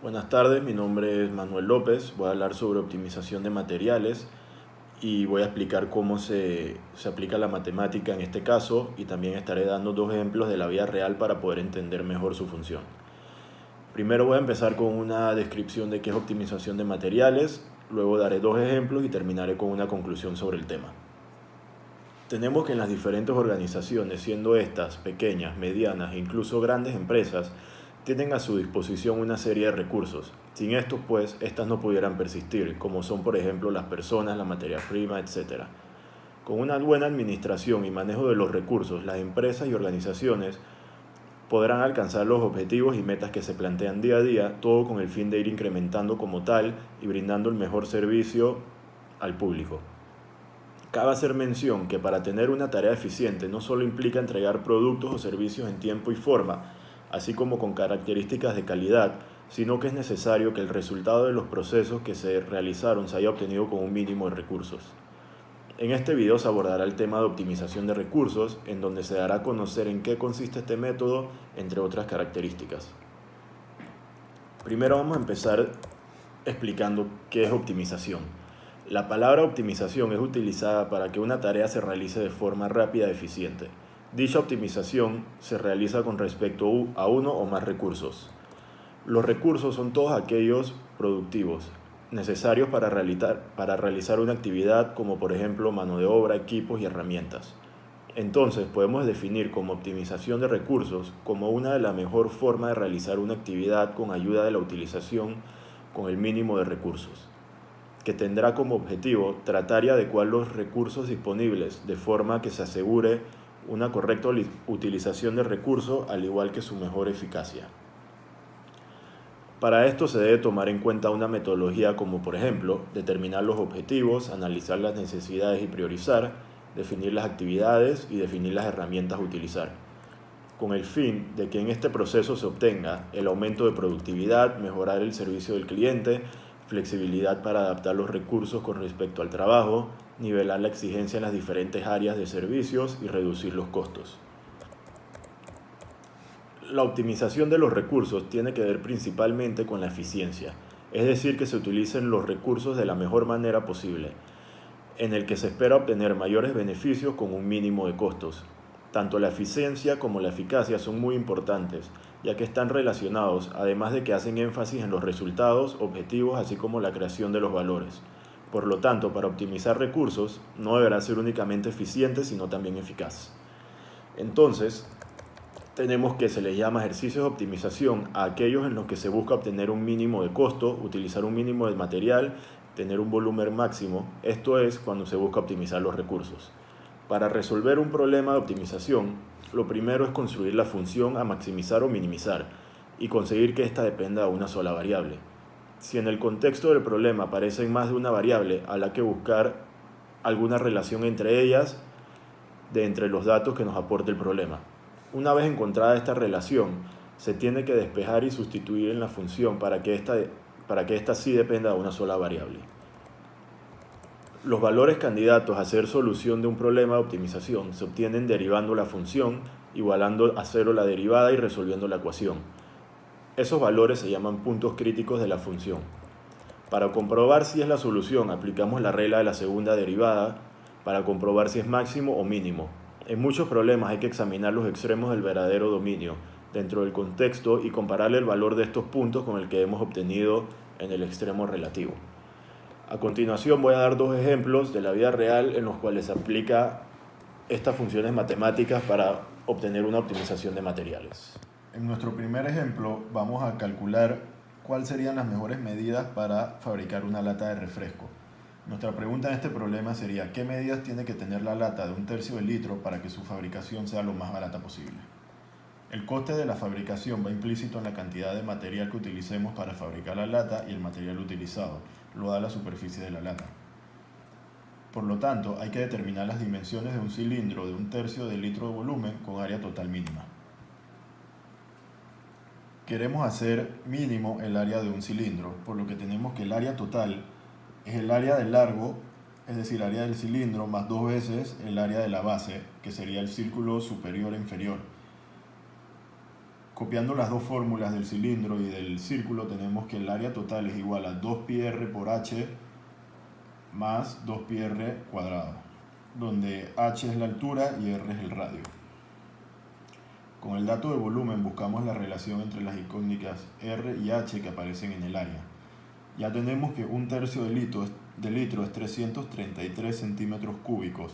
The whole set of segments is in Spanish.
Buenas tardes, mi nombre es Manuel López, voy a hablar sobre optimización de materiales y voy a explicar cómo se aplica la matemática en este caso y también estaré dando dos ejemplos de la vida real para poder entender mejor su función. Primero voy a empezar con una descripción de qué es optimización de materiales, luego daré dos ejemplos y terminaré con una conclusión sobre el tema. Tenemos que en las diferentes organizaciones, siendo estas pequeñas, medianas e incluso grandes empresas, tienen a su disposición una serie de recursos. Sin estos, pues, estas no pudieran persistir, como son, por ejemplo, las personas, la materia prima, etc. Con una buena administración y manejo de los recursos, las empresas y organizaciones podrán alcanzar los objetivos y metas que se plantean día a día, todo con el fin de ir incrementando como tal y brindando el mejor servicio al público. Cabe hacer mención que para tener una tarea eficiente no solo implica entregar productos o servicios en tiempo y forma, así como con características de calidad, sino que es necesario que el resultado de los procesos que se realizaron se haya obtenido con un mínimo de recursos. En este video se abordará el tema de optimización de recursos, en donde se dará a conocer en qué consiste este método, entre otras características. Primero vamos a empezar explicando qué es optimización. La palabra optimización es utilizada para que una tarea se realice de forma rápida y eficiente. Dicha optimización se realiza con respecto a uno o más recursos. Los recursos son todos aquellos productivos necesarios para realizar una actividad, como por ejemplo mano de obra, equipos y herramientas. Entonces podemos definir como optimización de recursos como una de las mejores formas de realizar una actividad con ayuda de la utilización con el mínimo de recursos, que tendrá como objetivo tratar y adecuar los recursos disponibles de forma que se asegure una correcta utilización del recurso al igual que su mejor eficacia. Para esto se debe tomar en cuenta una metodología como por ejemplo determinar los objetivos, analizar las necesidades y priorizar, definir las actividades y definir las herramientas a utilizar, con el fin de que en este proceso se obtenga el aumento de productividad, mejorar el servicio del cliente, flexibilidad para adaptar los recursos con respecto al trabajo, nivelar la exigencia en las diferentes áreas de servicios y reducir los costos. La optimización de los recursos tiene que ver principalmente con la eficiencia, es decir, que se utilicen los recursos de la mejor manera posible, en el que se espera obtener mayores beneficios con un mínimo de costos. Tanto la eficiencia como la eficacia son muy importantes, ya que están relacionados, además de que hacen énfasis en los resultados, objetivos, así como la creación de los valores. Por lo tanto, para optimizar recursos, no deberá ser únicamente eficiente, sino también eficaz. Entonces, tenemos que se les llama ejercicios de optimización a aquellos en los que se busca obtener un mínimo de costo, utilizar un mínimo de material, tener un volumen máximo. Esto es cuando se busca optimizar los recursos. Para resolver un problema de optimización, lo primero es construir la función a maximizar o minimizar y conseguir que ésta dependa de una sola variable. Si en el contexto del problema aparecen más de una variable, habrá que buscar alguna relación entre ellas de entre los datos que nos aporte el problema. Una vez encontrada esta relación, se tiene que despejar y sustituir en la función para que ésta sí dependa de una sola variable. Los valores candidatos a ser solución de un problema de optimización se obtienen derivando la función, igualando a cero la derivada y resolviendo la ecuación. Esos valores se llaman puntos críticos de la función. Para comprobar si es la solución, aplicamos la regla de la segunda derivada para comprobar si es máximo o mínimo. En muchos problemas hay que examinar los extremos del verdadero dominio dentro del contexto y compararle el valor de estos puntos con el que hemos obtenido en el extremo relativo. A continuación voy a dar dos ejemplos de la vida real en los cuales se aplica estas funciones matemáticas para obtener una optimización de materiales. En nuestro primer ejemplo vamos a calcular cuáles serían las mejores medidas para fabricar una lata de refresco. Nuestra pregunta en este problema sería: ¿qué medidas tiene que tener la lata de 1/3 de litro para que su fabricación sea lo más barata posible? El coste de la fabricación va implícito en la cantidad de material que utilicemos para fabricar la lata y el material utilizado, lo da la superficie de la lata. Por lo tanto, hay que determinar las dimensiones de un cilindro de 1/3 de litro de volumen con área total mínima. Queremos hacer mínimo el área de un cilindro, por lo que tenemos que el área total es el área del largo, es decir, el área del cilindro, más 2 veces el área de la base, que sería el círculo superior e inferior. Copiando las dos fórmulas del cilindro y del círculo, tenemos que el área total es igual a 2πr por h más 2πr cuadrado, donde h es la altura y r es el radio. Con el dato de volumen buscamos la relación entre las incógnitas r y h que aparecen en el área. Ya tenemos que 1/3 de litro es 333 centímetros cúbicos.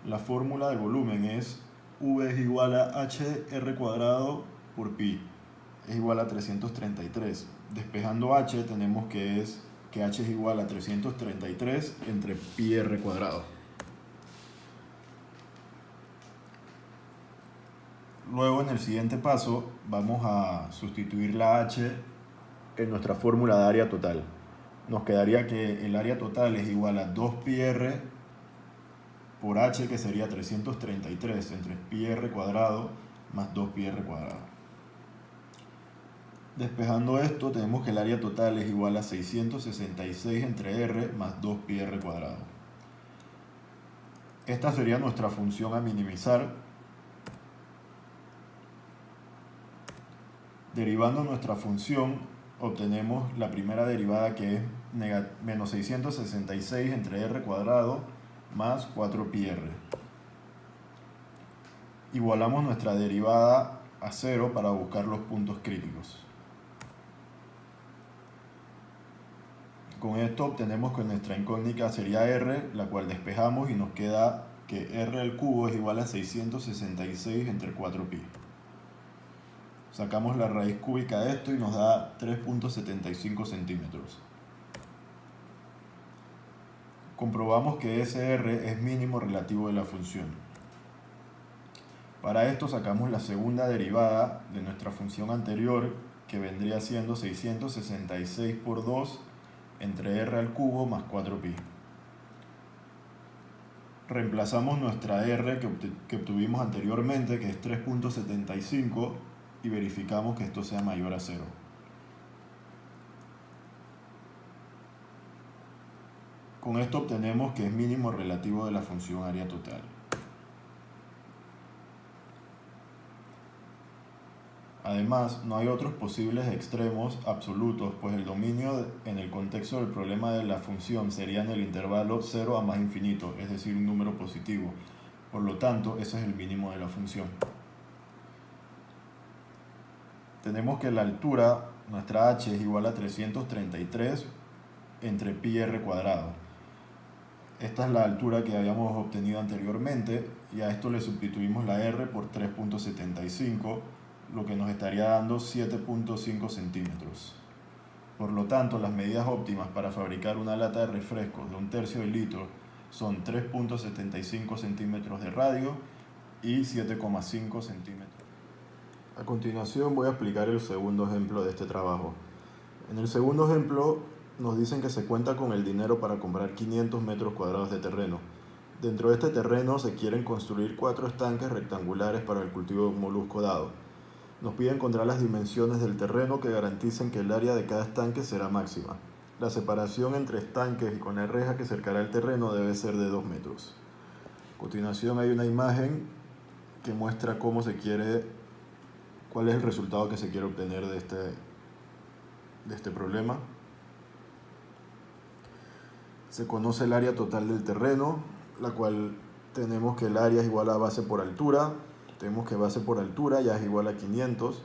La fórmula de volumen es V es igual a HR cuadrado por pi, es igual a 333. Despejando h tenemos que h es igual a 333 entre pi r cuadrado. Luego en el siguiente paso vamos a sustituir la h en nuestra fórmula de área total. Nos quedaría que el área total es igual a 2πr por h, que sería 333 entre πr cuadrado más 2πr cuadrado. Despejando esto, tenemos que el área total es igual a 666 entre r más 2πr cuadrado. Esta sería nuestra función a minimizar. Derivando nuestra función, obtenemos la primera derivada, que es menos 666 entre r cuadrado más 4πr. Igualamos nuestra derivada a 0 para buscar los puntos críticos. Con esto obtenemos que nuestra incógnita sería r, la cual despejamos y nos queda que r al cubo es igual a 666 entre 4pi. Sacamos la raíz cúbica de esto y nos da 3.75 centímetros. Comprobamos que ese r es mínimo relativo de la función. Para esto sacamos la segunda derivada de nuestra función anterior, que vendría siendo 666 por 2 entre r al cubo más 4pi. Reemplazamos nuestra r que obtuvimos anteriormente, que es 3.75, y verificamos que esto sea mayor a 0. Con esto obtenemos que es mínimo relativo de la función área total. Además, no hay otros posibles extremos absolutos, pues el dominio en el contexto del problema de la función sería en el intervalo 0 a más infinito, es decir, un número positivo. Por lo tanto, ese es el mínimo de la función. Tenemos que la altura, nuestra h, es igual a 333 entre pi r cuadrado. Esta es la altura que habíamos obtenido anteriormente, y a esto le sustituimos la r por 3.75, lo que nos estaría dando 7.5 centímetros. Por lo tanto, las medidas óptimas para fabricar una lata de refresco de 1/3 de litro son 3.75 centímetros de radio y 7,5 centímetros. A continuación voy a explicar el segundo ejemplo de este trabajo. En el segundo ejemplo nos dicen que se cuenta con el dinero para comprar 500 metros cuadrados de terreno. Dentro de este terreno se quieren construir 4 estanques rectangulares para el cultivo de un molusco dado. Nos pide encontrar las dimensiones del terreno que garanticen que el área de cada estanque será máxima. La separación entre estanques y con la reja que cercará el terreno debe ser de 2 metros. A continuación hay una imagen que muestra cuál es el resultado que se quiere obtener de este problema. Se conoce el área total del terreno, la cual tenemos que el área es igual a base por altura. Tenemos que base por altura ya es igual a 500.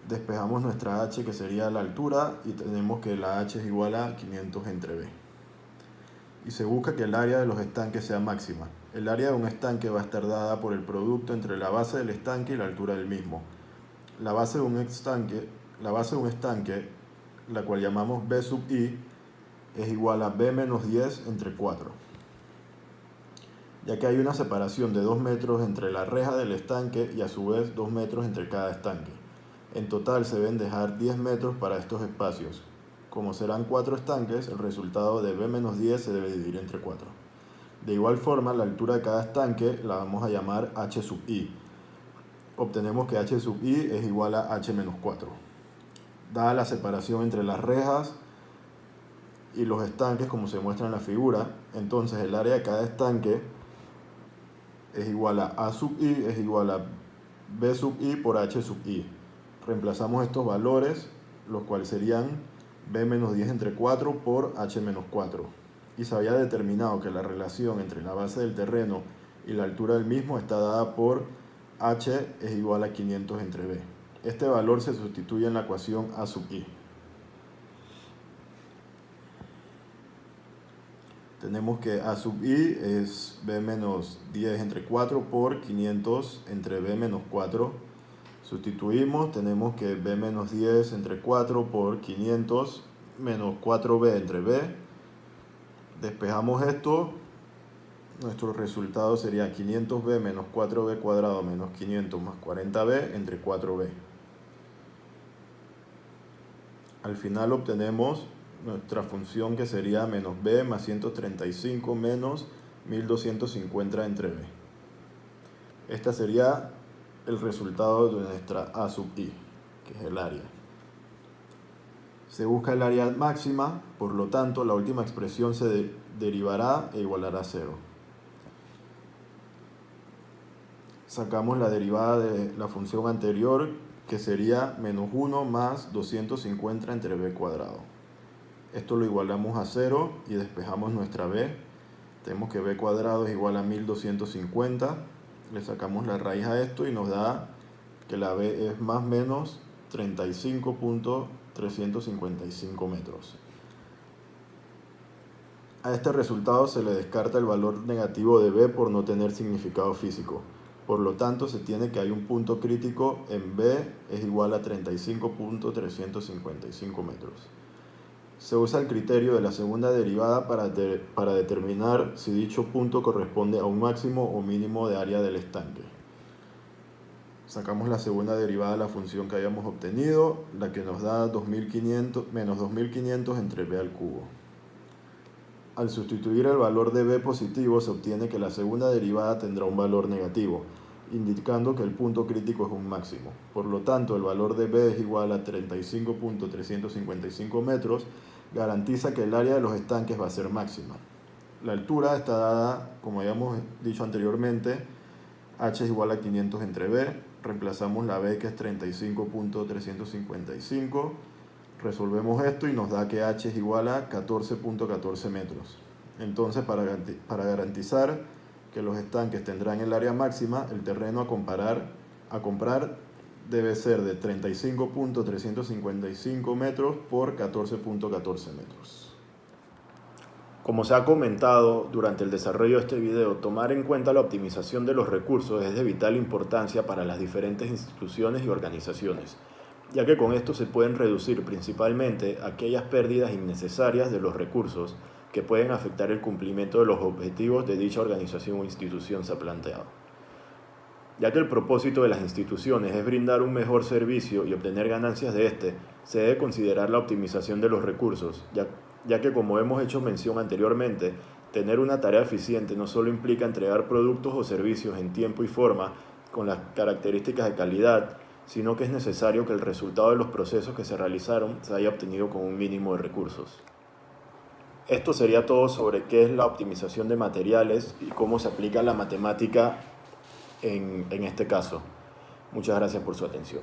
Despejamos nuestra h, que sería la altura, y tenemos que la h es igual a 500 entre b. Y se busca que el área de los estanques sea máxima. El área de un estanque va a estar dada por el producto entre la base del estanque y la altura del mismo. La base de un estanque, la cual llamamos b sub i, es igual a b menos 10 entre 4. Ya que hay una separación de 2 metros entre la reja del estanque y a su vez 2 metros entre cada estanque. En total se deben dejar 10 metros para estos espacios. Como serán 4 estanques, el resultado de b menos 10 se debe dividir entre 4. De igual forma, la altura de cada estanque la vamos a llamar h sub i. Obtenemos que h sub i es igual a h menos 4. Dada la separación entre las rejas y los estanques, como se muestra en la figura, entonces el área de cada estanque es igual a sub i es igual a b sub i por h sub i. Reemplazamos estos valores, los cuales serían b menos 10 entre 4 por h menos 4. Y se había determinado que la relación entre la base del terreno y la altura del mismo está dada por h es igual a 500 entre b. Este valor se sustituye en la ecuación a sub i. Tenemos que a sub i es b menos 10 entre 4 por 500 entre b menos 4. Sustituimos, tenemos que b menos 10 entre 4 por 500 menos 4b entre b. Despejamos esto. Nuestro resultado sería 500b menos 4b cuadrado menos 500 más 40b entre 4b. Al final obtenemos nuestra función que sería menos b más 135 menos 1250 entre b. Este sería el resultado de nuestra a sub i, que es el área. Se busca el área máxima, por lo tanto la última expresión se derivará e igualará a 0. Sacamos la derivada de la función anterior, que sería menos 1 más 250 entre b cuadrado. Esto lo igualamos a 0 y despejamos nuestra b. Tenemos que b cuadrado es igual a 1250. Le sacamos la raíz a esto y nos da que la b es más o menos 35.355 metros. A este resultado se le descarta el valor negativo de b por no tener significado físico. Por lo tanto, se tiene que hay un punto crítico en b es igual a 35.355 metros. Se usa el criterio de la segunda derivada para determinar si dicho punto corresponde a un máximo o mínimo de área del estanque. Sacamos la segunda derivada de la función que habíamos obtenido, la que nos da 2500 menos 2500 entre b al cubo. Al sustituir el valor de b positivo, se obtiene que la segunda derivada tendrá un valor negativo, indicando que el punto crítico es un máximo. Por lo tanto, el valor de b es igual a 35.355 metros, garantiza que el área de los estanques va a ser máxima. La altura está dada, como habíamos dicho anteriormente, h es igual a 500 entre b, reemplazamos la b que es 35.355, resolvemos esto y nos da que h es igual a 14.14 metros. Entonces, para garantizar que los estanques tendrán el área máxima, el terreno a comprar debe ser de 35.355 metros por 14.14 metros. Como se ha comentado durante el desarrollo de este video, tomar en cuenta la optimización de los recursos es de vital importancia para las diferentes instituciones y organizaciones, ya que con esto se pueden reducir principalmente aquellas pérdidas innecesarias de los recursos que pueden afectar el cumplimiento de los objetivos de dicha organización o institución se ha planteado. Ya que el propósito de las instituciones es brindar un mejor servicio y obtener ganancias de este, se debe considerar la optimización de los recursos, ya que como hemos hecho mención anteriormente, tener una tarea eficiente no solo implica entregar productos o servicios en tiempo y forma con las características de calidad, sino que es necesario que el resultado de los procesos que se realizaron se haya obtenido con un mínimo de recursos. Esto sería todo sobre qué es la optimización de materiales y cómo se aplica la matemática en este caso. Muchas gracias por su atención.